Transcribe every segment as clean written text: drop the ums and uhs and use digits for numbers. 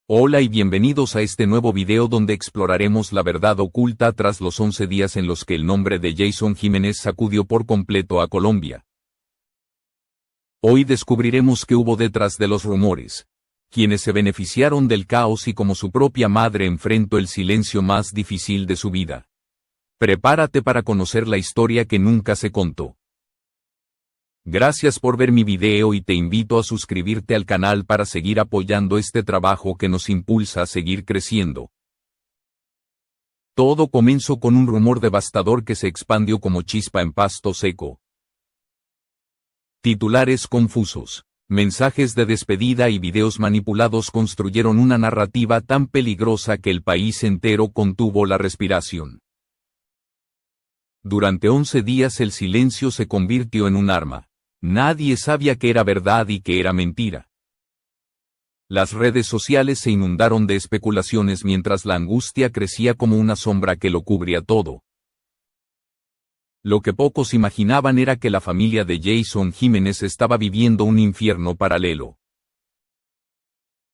Hola y bienvenidos a este nuevo video donde exploraremos la verdad oculta tras los 11 días en los que el nombre de Jason Jiménez sacudió por completo a Colombia. Hoy descubriremos qué hubo detrás de los rumores, quienes se beneficiaron del caos y cómo su propia madre enfrentó el silencio más difícil de su vida. Prepárate para conocer la historia que nunca se contó. Gracias por ver mi video y te invito a suscribirte al canal para seguir apoyando este trabajo que nos impulsa a seguir creciendo. Todo comenzó con un rumor devastador que se expandió como chispa en pasto seco. Titulares confusos, mensajes de despedida y videos manipulados construyeron una narrativa tan peligrosa que el país entero contuvo la respiración. Durante 11 días el silencio se convirtió en un arma. Nadie sabía qué era verdad y qué era mentira. Las redes sociales se inundaron de especulaciones mientras la angustia crecía como una sombra que lo cubría todo. Lo que pocos imaginaban era que la familia de Jason Jiménez estaba viviendo un infierno paralelo.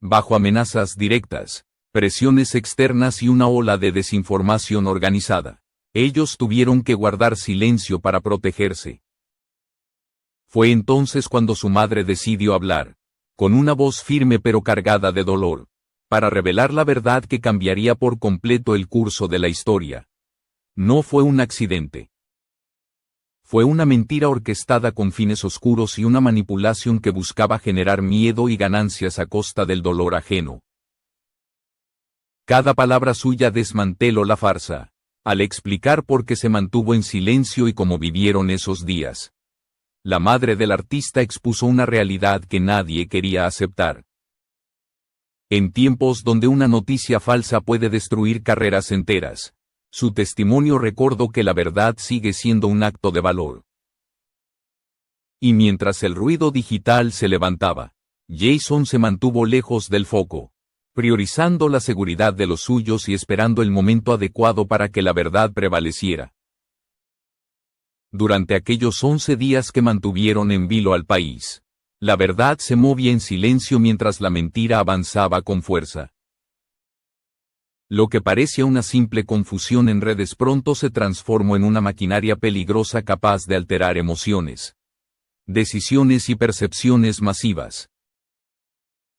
Bajo amenazas directas, presiones externas y una ola de desinformación organizada, ellos tuvieron que guardar silencio para protegerse. Fue entonces cuando su madre decidió hablar, con una voz firme pero cargada de dolor, para revelar la verdad que cambiaría por completo el curso de la historia. No fue un accidente. Fue una mentira orquestada con fines oscuros y una manipulación que buscaba generar miedo y ganancias a costa del dolor ajeno. Cada palabra suya desmanteló la farsa, al explicar por qué se mantuvo en silencio y cómo vivieron esos días. La madre del artista expuso una realidad que nadie quería aceptar. En tiempos donde una noticia falsa puede destruir carreras enteras, su testimonio recordó que la verdad sigue siendo un acto de valor. Y mientras el ruido digital se levantaba, Jason se mantuvo lejos del foco, priorizando la seguridad de los suyos y esperando el momento adecuado para que la verdad prevaleciera. Durante aquellos 11 días que mantuvieron en vilo al país, la verdad se movía en silencio mientras la mentira avanzaba con fuerza. Lo que parecía una simple confusión en redes pronto se transformó en una maquinaria peligrosa capaz de alterar emociones, decisiones y percepciones masivas.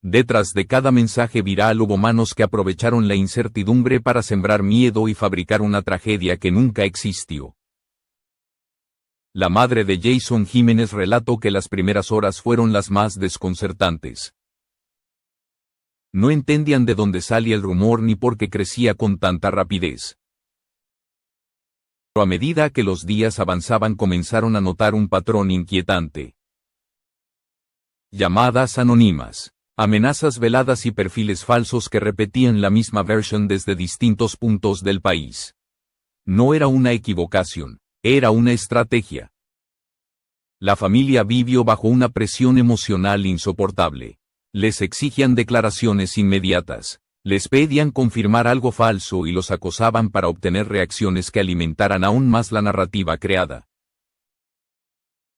Detrás de cada mensaje viral hubo manos que aprovecharon la incertidumbre para sembrar miedo y fabricar una tragedia que nunca existió. La madre de Jason Jiménez relató que las primeras horas fueron las más desconcertantes. No entendían de dónde salía el rumor ni por qué crecía con tanta rapidez. Pero a medida que los días avanzaban comenzaron a notar un patrón inquietante. Llamadas anónimas, amenazas veladas y perfiles falsos que repetían la misma versión desde distintos puntos del país. No era una equivocación. Era una estrategia. La familia vivió bajo una presión emocional insoportable. Les exigían declaraciones inmediatas, les pedían confirmar algo falso y los acosaban para obtener reacciones que alimentaran aún más la narrativa creada.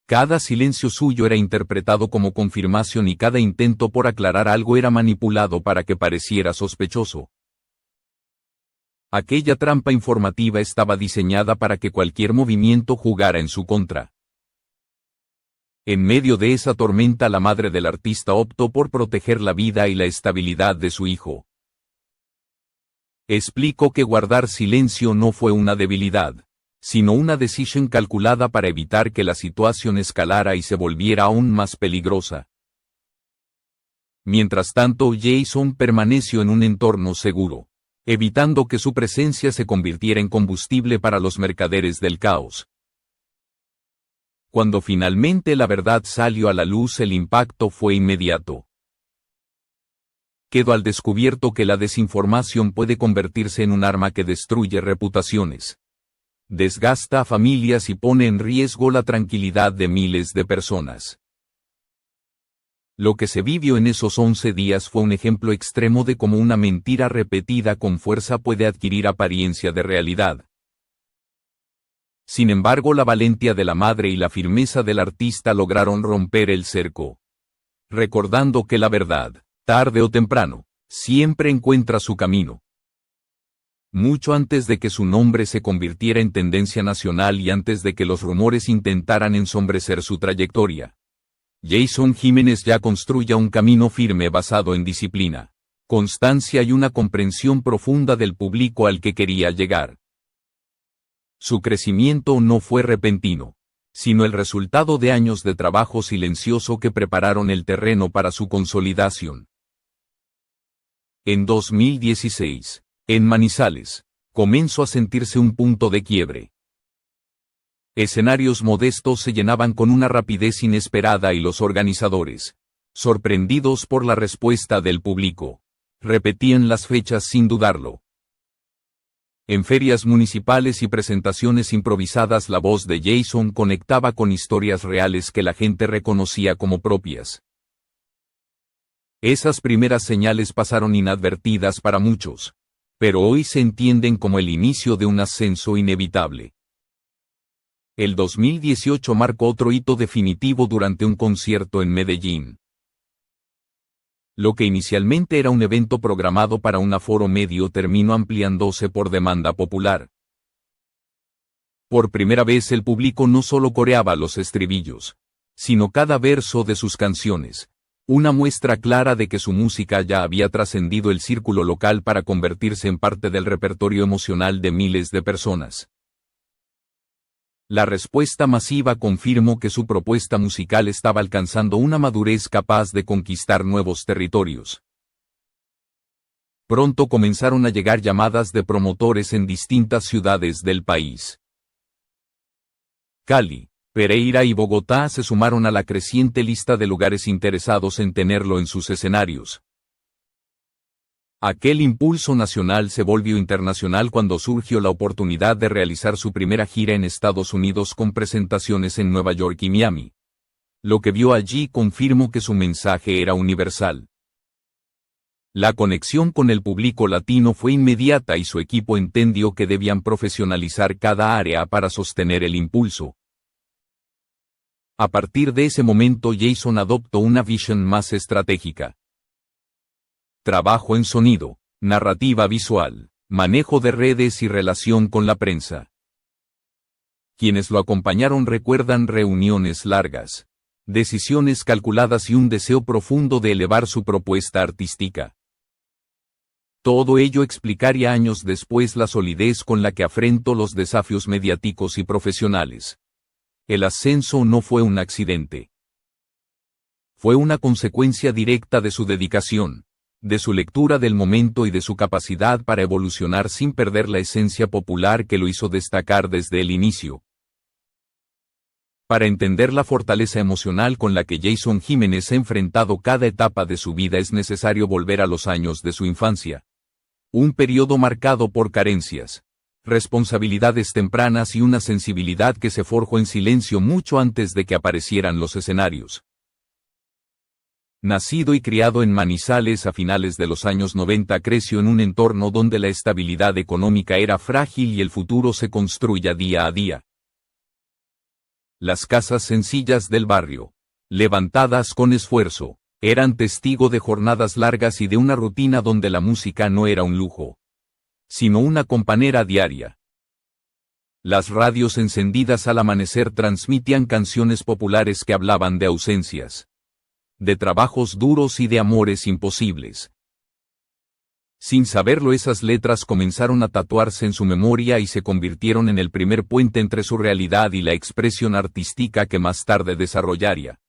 Cada silencio suyo era interpretado como confirmación y cada intento por aclarar algo era manipulado para que pareciera sospechoso. Aquella trampa informativa estaba diseñada para que cualquier movimiento jugara en su contra. En medio de esa tormenta la madre del artista optó por proteger la vida y la estabilidad de su hijo. Explicó que guardar silencio no fue una debilidad, sino una decisión calculada para evitar que la situación escalara y se volviera aún más peligrosa. Mientras tanto, Jason permaneció en un entorno seguro, evitando que su presencia se convirtiera en combustible para los mercaderes del caos. Cuando finalmente la verdad salió a la luz, el impacto fue inmediato. Quedó al descubierto que la desinformación puede convertirse en un arma que destruye reputaciones, desgasta a familias y pone en riesgo la tranquilidad de miles de personas. Lo que se vivió en esos 11 días fue un ejemplo extremo de cómo una mentira repetida con fuerza puede adquirir apariencia de realidad. Sin embargo, la valentía de la madre y la firmeza del artista lograron romper el cerco, recordando que la verdad, tarde o temprano, siempre encuentra su camino. Mucho antes de que su nombre se convirtiera en tendencia nacional y antes de que los rumores intentaran ensombrecer su trayectoria, Jason Jiménez ya construya un camino firme basado en disciplina, constancia y una comprensión profunda del público al que quería llegar. Su crecimiento no fue repentino, sino el resultado de años de trabajo silencioso que prepararon el terreno para su consolidación. En 2016, en Manizales, comenzó a sentirse un punto de quiebre. Escenarios modestos se llenaban con una rapidez inesperada y los organizadores, sorprendidos por la respuesta del público, repetían las fechas sin dudarlo. En ferias municipales y presentaciones improvisadas la voz de Jason conectaba con historias reales que la gente reconocía como propias. Esas primeras señales pasaron inadvertidas para muchos, pero hoy se entienden como el inicio de un ascenso inevitable. El 2018 marcó otro hito definitivo durante un concierto en Medellín. Lo que inicialmente era un evento programado para un aforo medio terminó ampliándose por demanda popular. Por primera vez el público no solo coreaba los estribillos, sino cada verso de sus canciones, una muestra clara de que su música ya había trascendido el círculo local para convertirse en parte del repertorio emocional de miles de personas. La respuesta masiva confirmó que su propuesta musical estaba alcanzando una madurez capaz de conquistar nuevos territorios. Pronto comenzaron a llegar llamadas de promotores en distintas ciudades del país. Cali, Pereira y Bogotá se sumaron a la creciente lista de lugares interesados en tenerlo en sus escenarios. Aquel impulso nacional se volvió internacional cuando surgió la oportunidad de realizar su primera gira en Estados Unidos con presentaciones en Nueva York y Miami. Lo que vio allí confirmó que su mensaje era universal. La conexión con el público latino fue inmediata y su equipo entendió que debían profesionalizar cada área para sostener el impulso. A partir de ese momento Jason adoptó una visión más estratégica. Trabajo en sonido, narrativa visual, manejo de redes y relación con la prensa. Quienes lo acompañaron recuerdan reuniones largas, decisiones calculadas y un deseo profundo de elevar su propuesta artística. Todo ello explicaría años después la solidez con la que afrontó los desafíos mediáticos y profesionales. El ascenso no fue un accidente. Fue una consecuencia directa de su dedicación, de su lectura del momento y de su capacidad para evolucionar sin perder la esencia popular que lo hizo destacar desde el inicio. Para entender la fortaleza emocional con la que Jason Jiménez ha enfrentado cada etapa de su vida es necesario volver a los años de su infancia. Un periodo marcado por carencias, responsabilidades tempranas y una sensibilidad que se forjó en silencio mucho antes de que aparecieran los escenarios. Nacido y criado en Manizales a finales de los años 90, creció en un entorno donde la estabilidad económica era frágil y el futuro se construía día a día. Las casas sencillas del barrio, levantadas con esfuerzo, eran testigo de jornadas largas y de una rutina donde la música no era un lujo, sino una compañera diaria. Las radios encendidas al amanecer transmitían canciones populares que hablaban de ausencias, de trabajos duros y de amores imposibles. Sin saberlo, esas letras comenzaron a tatuarse en su memoria y se convirtieron en el primer puente entre su realidad y la expresión artística que más tarde desarrollaría.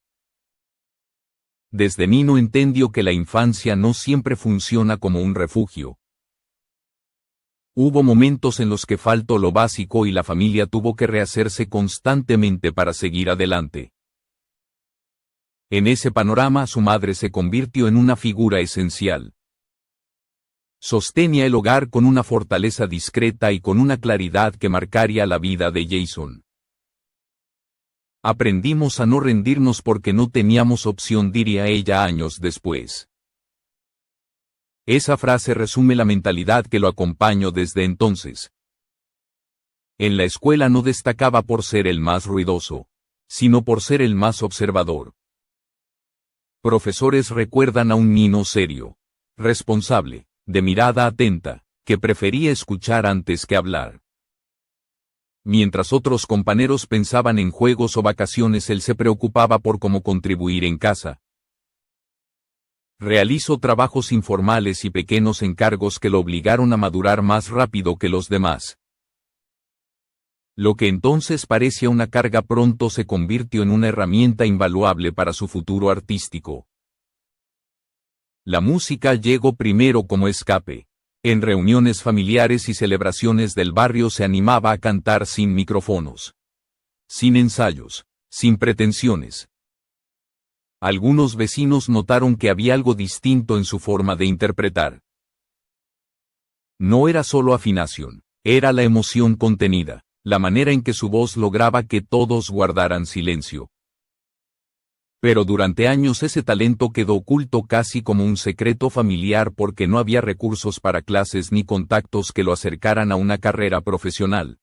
Desde niño entendió que la infancia no siempre funciona como un refugio. Hubo momentos en los que faltó lo básico y la familia tuvo que rehacerse constantemente para seguir adelante. En ese panorama su madre se convirtió en una figura esencial. Sostenía el hogar con una fortaleza discreta y con una claridad que marcaría la vida de Jason. Aprendimos a no rendirnos porque no teníamos opción, diría ella años después. Esa frase resume la mentalidad que lo acompañó desde entonces. En la escuela no destacaba por ser el más ruidoso, sino por ser el más observador. Profesores recuerdan a un niño serio, responsable, de mirada atenta, que prefería escuchar antes que hablar. Mientras otros compañeros pensaban en juegos o vacaciones, él se preocupaba por cómo contribuir en casa. Realizó trabajos informales y pequeños encargos que lo obligaron a madurar más rápido que los demás. Lo que entonces parecía una carga pronto se convirtió en una herramienta invaluable para su futuro artístico. La música llegó primero como escape. En reuniones familiares y celebraciones del barrio se animaba a cantar sin micrófonos, sin ensayos, sin pretensiones. Algunos vecinos notaron que había algo distinto en su forma de interpretar. No era solo afinación, era la emoción contenida, la manera en que su voz lograba que todos guardaran silencio. Pero durante años ese talento quedó oculto casi como un secreto familiar porque no había recursos para clases ni contactos que lo acercaran a una carrera profesional.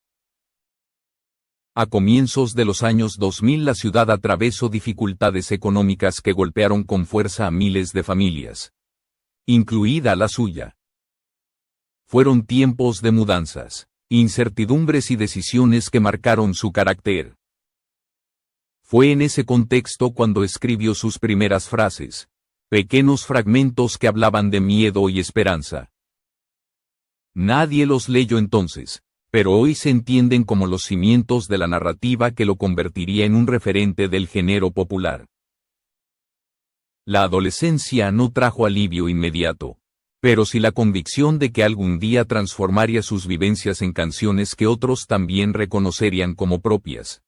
A comienzos de los años 2000 la ciudad atravesó dificultades económicas que golpearon con fuerza a miles de familias, incluida la suya. Fueron tiempos de mudanzas, incertidumbres y decisiones que marcaron su carácter. Fue en ese contexto cuando escribió sus primeras frases, pequeños fragmentos que hablaban de miedo y esperanza. Nadie los leyó entonces, pero hoy se entienden como los cimientos de la narrativa que lo convertiría en un referente del género popular. La adolescencia no trajo alivio inmediato, pero sí la convicción de que algún día transformaría sus vivencias en canciones que otros también reconocerían como propias.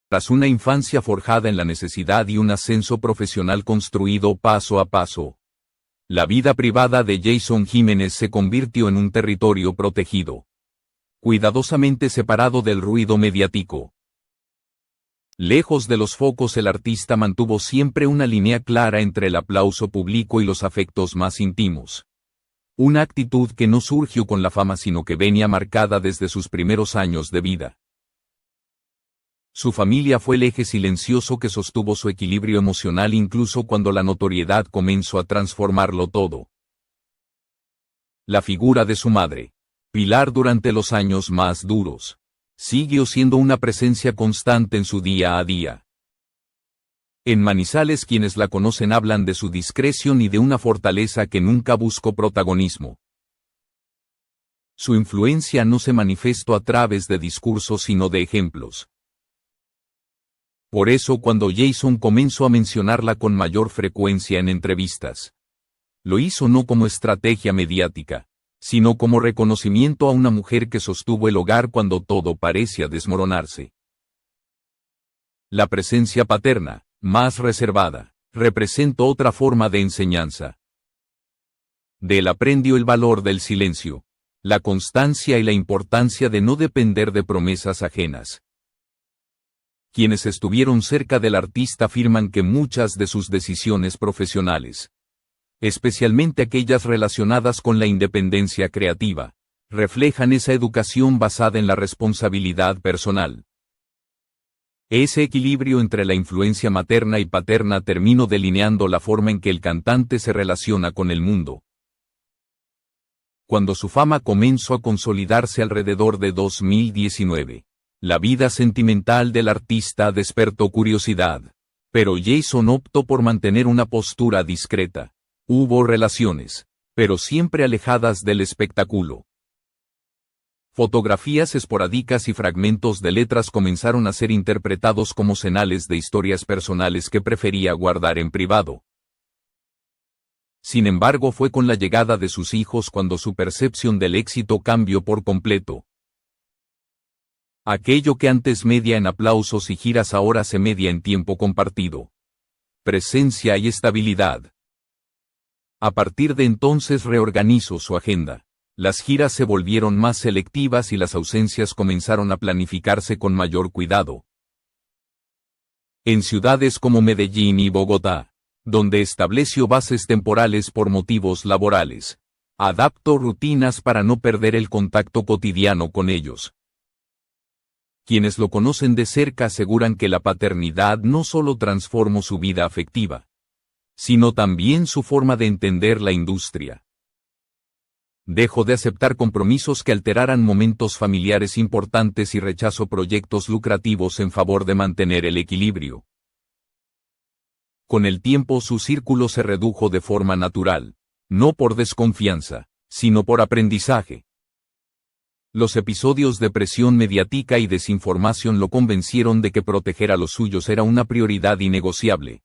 Tras una infancia forjada en la necesidad y un ascenso profesional construido paso a paso, la vida privada de Jason Jiménez se convirtió en un territorio protegido, cuidadosamente separado del ruido mediático. Lejos de los focos, el artista mantuvo siempre una línea clara entre el aplauso público y los afectos más íntimos. Una actitud que no surgió con la fama sino que venía marcada desde sus primeros años de vida. Su familia fue el eje silencioso que sostuvo su equilibrio emocional incluso cuando la notoriedad comenzó a transformarlo todo. La figura de su madre, pilar durante los años más duros, siguió siendo una presencia constante en su día a día. En Manizales quienes la conocen hablan de su discreción y de una fortaleza que nunca buscó protagonismo. Su influencia no se manifestó a través de discursos sino de ejemplos. Por eso cuando Jason comenzó a mencionarla con mayor frecuencia en entrevistas, lo hizo no como estrategia mediática, sino como reconocimiento a una mujer que sostuvo el hogar cuando todo parecía desmoronarse. La presencia paterna, más reservada, representó otra forma de enseñanza. De él aprendió el valor del silencio, la constancia y la importancia de no depender de promesas ajenas. Quienes estuvieron cerca del artista afirman que muchas de sus decisiones profesionales, especialmente aquellas relacionadas con la independencia creativa, reflejan esa educación basada en la responsabilidad personal. Ese equilibrio entre la influencia materna y paterna terminó delineando la forma en que el cantante se relaciona con el mundo. Cuando su fama comenzó a consolidarse alrededor de 2019, la vida sentimental del artista despertó curiosidad, pero Jason optó por mantener una postura discreta. Hubo relaciones, pero siempre alejadas del espectáculo. Fotografías esporádicas y fragmentos de letras comenzaron a ser interpretados como señales de historias personales que prefería guardar en privado. Sin embargo, fue con la llegada de sus hijos cuando su percepción del éxito cambió por completo. Aquello que antes medía en aplausos y giras ahora se media en tiempo compartido, presencia y estabilidad. A partir de entonces reorganizó su agenda. Las giras se volvieron más selectivas y las ausencias comenzaron a planificarse con mayor cuidado. En ciudades como Medellín y Bogotá, donde estableció bases temporales por motivos laborales, adaptó rutinas para no perder el contacto cotidiano con ellos. Quienes lo conocen de cerca aseguran que la paternidad no solo transformó su vida afectiva, sino también su forma de entender la industria. Dejó de aceptar compromisos que alteraran momentos familiares importantes y rechazó proyectos lucrativos en favor de mantener el equilibrio. Con el tiempo su círculo se redujo de forma natural, no por desconfianza, sino por aprendizaje. Los episodios de presión mediática y desinformación lo convencieron de que proteger a los suyos era una prioridad innegociable.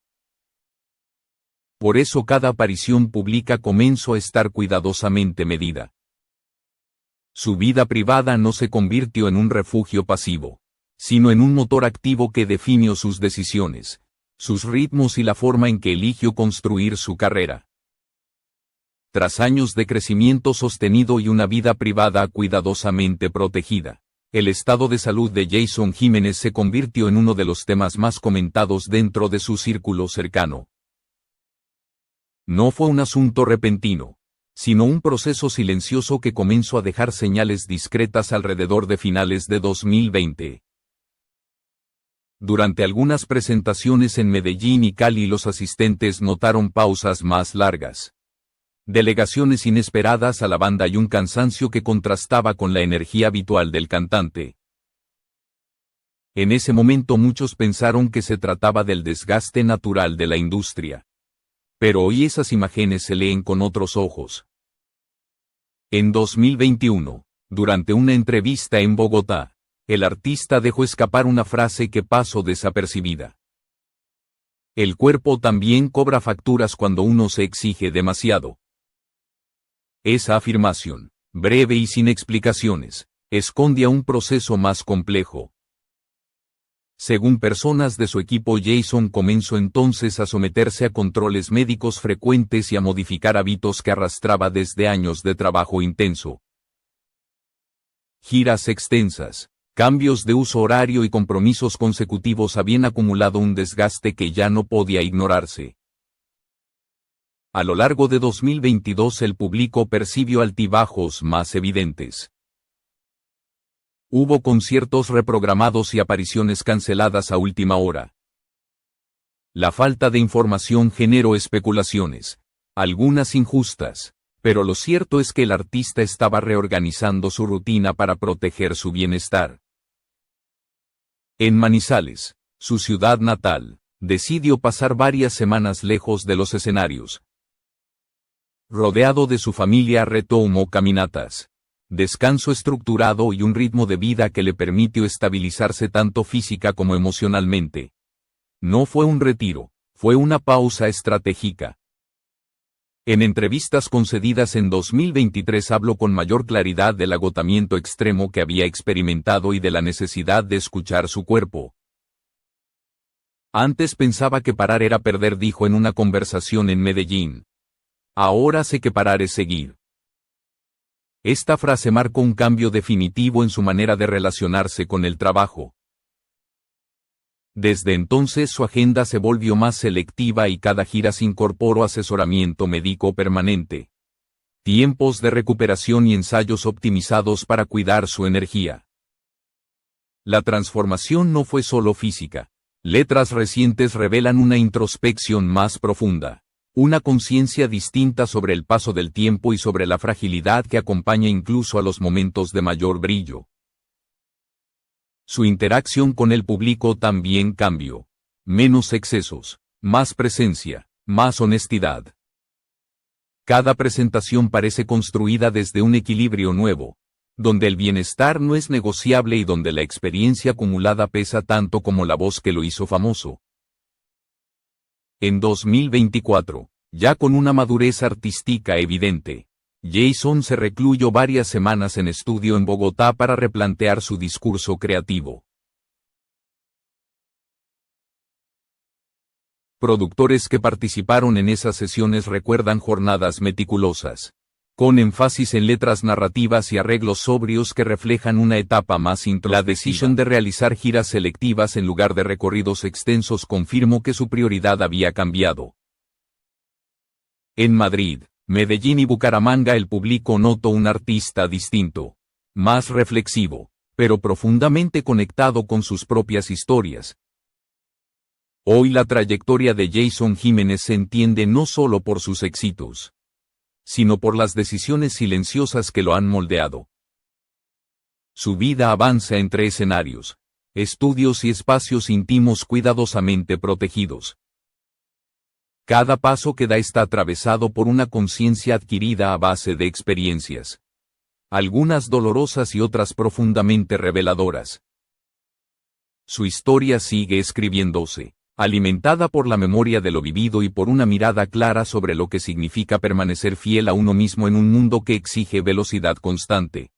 Por eso cada aparición pública comenzó a estar cuidadosamente medida. Su vida privada no se convirtió en un refugio pasivo, sino en un motor activo que definió sus decisiones, sus ritmos y la forma en que eligió construir su carrera. Tras años de crecimiento sostenido y una vida privada cuidadosamente protegida, el estado de salud de Jason Jiménez se convirtió en uno de los temas más comentados dentro de su círculo cercano. No fue un asunto repentino, sino un proceso silencioso que comenzó a dejar señales discretas alrededor de finales de 2020. Durante algunas presentaciones en Medellín y Cali los asistentes notaron pausas más largas, delegaciones inesperadas a la banda y un cansancio que contrastaba con la energía habitual del cantante. En ese momento muchos pensaron que se trataba del desgaste natural de la industria. Pero hoy esas imágenes se leen con otros ojos. En 2021, durante una entrevista en Bogotá, el artista dejó escapar una frase que pasó desapercibida. El cuerpo también cobra facturas cuando uno se exige demasiado. Esa afirmación, breve y sin explicaciones, escondía un proceso más complejo. Según personas de su equipo, Jason comenzó entonces a someterse a controles médicos frecuentes y a modificar hábitos que arrastraba desde años de trabajo intenso. Giras extensas, cambios de uso horario y compromisos consecutivos habían acumulado un desgaste que ya no podía ignorarse. A lo largo de 2022 el público percibió altibajos más evidentes. Hubo conciertos reprogramados y apariciones canceladas a última hora. La falta de información generó especulaciones, algunas injustas, pero lo cierto es que el artista estaba reorganizando su rutina para proteger su bienestar. En Manizales, su ciudad natal, decidió pasar varias semanas lejos de los escenarios. Rodeado de su familia retomó caminatas, descanso estructurado y un ritmo de vida que le permitió estabilizarse tanto física como emocionalmente. No fue un retiro, fue una pausa estratégica. En entrevistas concedidas en 2023 habló con mayor claridad del agotamiento extremo que había experimentado y de la necesidad de escuchar su cuerpo. Antes pensaba que parar era perder, dijo en una conversación en Medellín. Ahora sé que parar es seguir. Esta frase marcó un cambio definitivo en su manera de relacionarse con el trabajo. Desde entonces su agenda se volvió más selectiva y cada gira se incorporó asesoramiento médico permanente, tiempos de recuperación y ensayos optimizados para cuidar su energía. La transformación no fue solo física. Letras recientes revelan una introspección más profunda. Una conciencia distinta sobre el paso del tiempo y sobre la fragilidad que acompaña incluso a los momentos de mayor brillo. Su interacción con el público también cambió. Menos excesos, más presencia, más honestidad. Cada presentación parece construida desde un equilibrio nuevo, donde el bienestar no es negociable y donde la experiencia acumulada pesa tanto como la voz que lo hizo famoso. En 2024, ya con una madurez artística evidente, Jason se recluyó varias semanas en estudio en Bogotá para replantear su discurso creativo. Productores que participaron en esas sesiones recuerdan jornadas meticulosas, con énfasis en letras narrativas y arreglos sobrios que reflejan una etapa más introspectiva. La decisión de realizar giras selectivas en lugar de recorridos extensos confirmó que su prioridad había cambiado. En Madrid, Medellín y Bucaramanga el público notó un artista distinto, más reflexivo, pero profundamente conectado con sus propias historias. Hoy la trayectoria de Jason Jiménez se entiende no solo por sus éxitos, sino por las decisiones silenciosas que lo han moldeado. Su vida avanza entre escenarios, estudios y espacios íntimos cuidadosamente protegidos. Cada paso que da está atravesado por una conciencia adquirida a base de experiencias, algunas dolorosas y otras profundamente reveladoras. Su historia sigue escribiéndose, alimentada por la memoria de lo vivido y por una mirada clara sobre lo que significa permanecer fiel a uno mismo en un mundo que exige velocidad constante.